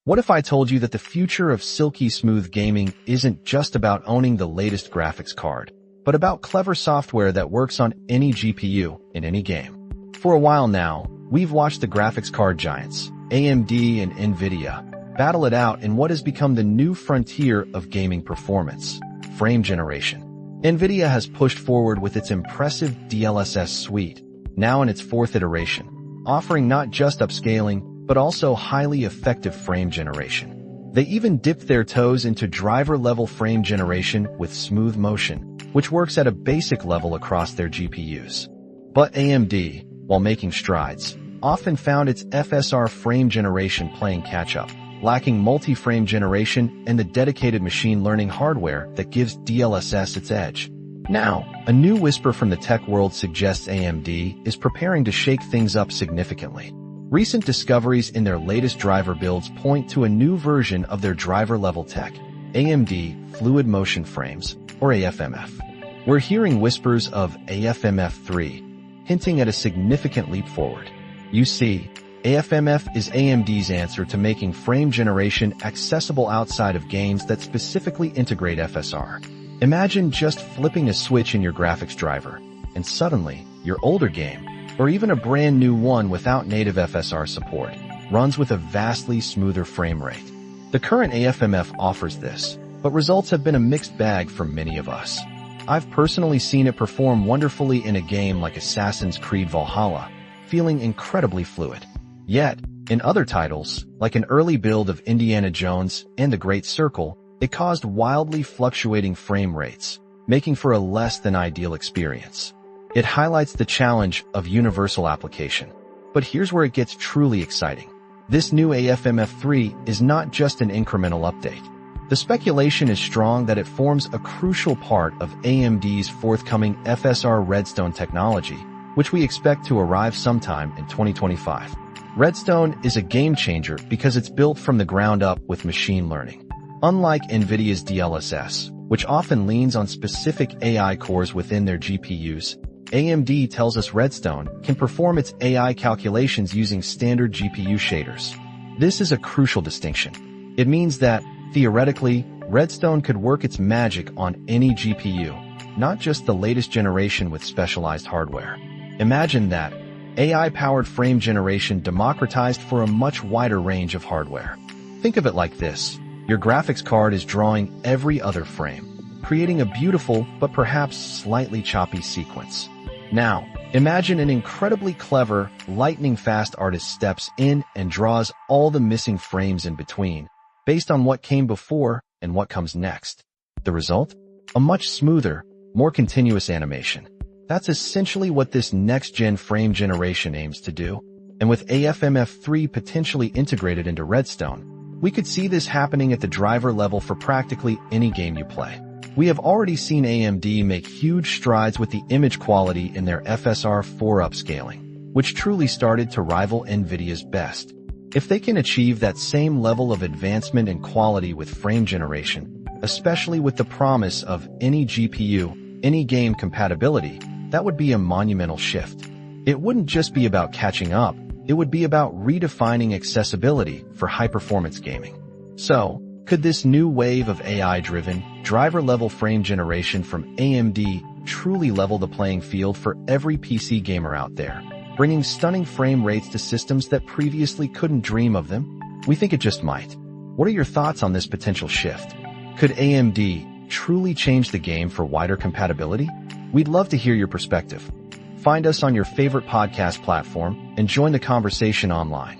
What if I told you that the future of silky smooth gaming isn't just about owning the latest graphics card, but about clever software that works on any GPU in any game? For a while now, we've watched the graphics card giants, AMD and Nvidia, battle it out in what has become the new frontier of gaming performance, frame generation. Nvidia has pushed forward with its impressive DLSS suite, now in its fourth iteration, offering not just upscaling, but also highly effective frame generation. They even dipped their toes into driver-level frame generation with smooth motion, which works at a basic level across their GPUs. But AMD, while making strides, often found its FSR frame generation playing catch-up, lacking multi-frame generation and the dedicated machine learning hardware that gives DLSS its edge. Now, a new whisper from the tech world suggests AMD is preparing to shake things up significantly. Recent discoveries in their latest driver builds point to a new version of their driver-level tech, AMD Fluid Motion Frames, or AFMF. We're hearing whispers of AFMF 3, hinting at a significant leap forward. You see, AFMF is AMD's answer to making frame generation accessible outside of games that specifically integrate FSR. Imagine just flipping a switch in your graphics driver, and suddenly, your older game, or even a brand new one without native FSR support, runs with a vastly smoother frame rate. The current AFMF offers this, but results have been a mixed bag for many of us. I've personally seen it perform wonderfully in a game like Assassin's Creed Valhalla, feeling incredibly fluid. Yet, in other titles, like an early build of Indiana Jones and The Great Circle, it caused wildly fluctuating frame rates, making for a less than ideal experience. It highlights the challenge of universal application. But here's where it gets truly exciting. This new AFMF 3 is not just an incremental update. The speculation is strong that it forms a crucial part of AMD's forthcoming FSR Redstone technology, which we expect to arrive sometime in 2025. Redstone is a game changer because it's built from the ground up with machine learning. Unlike Nvidia's DLSS, which often leans on specific AI cores within their GPUs, AMD tells us Redstone can perform its AI calculations using standard GPU shaders. This is a crucial distinction. It means that, theoretically, Redstone could work its magic on any GPU, not just the latest generation with specialized hardware. Imagine that, AI-powered frame generation democratized for a much wider range of hardware. Think of it like this. Your graphics card is drawing every other frame, creating a beautiful but perhaps slightly choppy sequence. Now, imagine an incredibly clever, lightning-fast artist steps in and draws all the missing frames in between, based on what came before and what comes next. The result? A much smoother, more continuous animation. That's essentially what this next-gen frame generation aims to do, and with AFMF 3 potentially integrated into Redstone, we could see this happening at the driver level for practically any game you play. We have already seen AMD make huge strides with the image quality in their FSR 4 upscaling, which truly started to rival Nvidia's best. If they can achieve that same level of advancement and quality with frame generation, especially with the promise of any GPU, any game compatibility, that would be a monumental shift. It wouldn't just be about catching up, it would be about redefining accessibility for high-performance gaming. So, could this new wave of AI-driven, driver-level frame generation from AMD truly level the playing field for every PC gamer out there, bringing stunning frame rates to systems that previously couldn't dream of them? We think it just might. What are your thoughts on this potential shift? Could AMD truly change the game for wider compatibility? We'd love to hear your perspective. Find us on your favorite podcast platform and join the conversation online.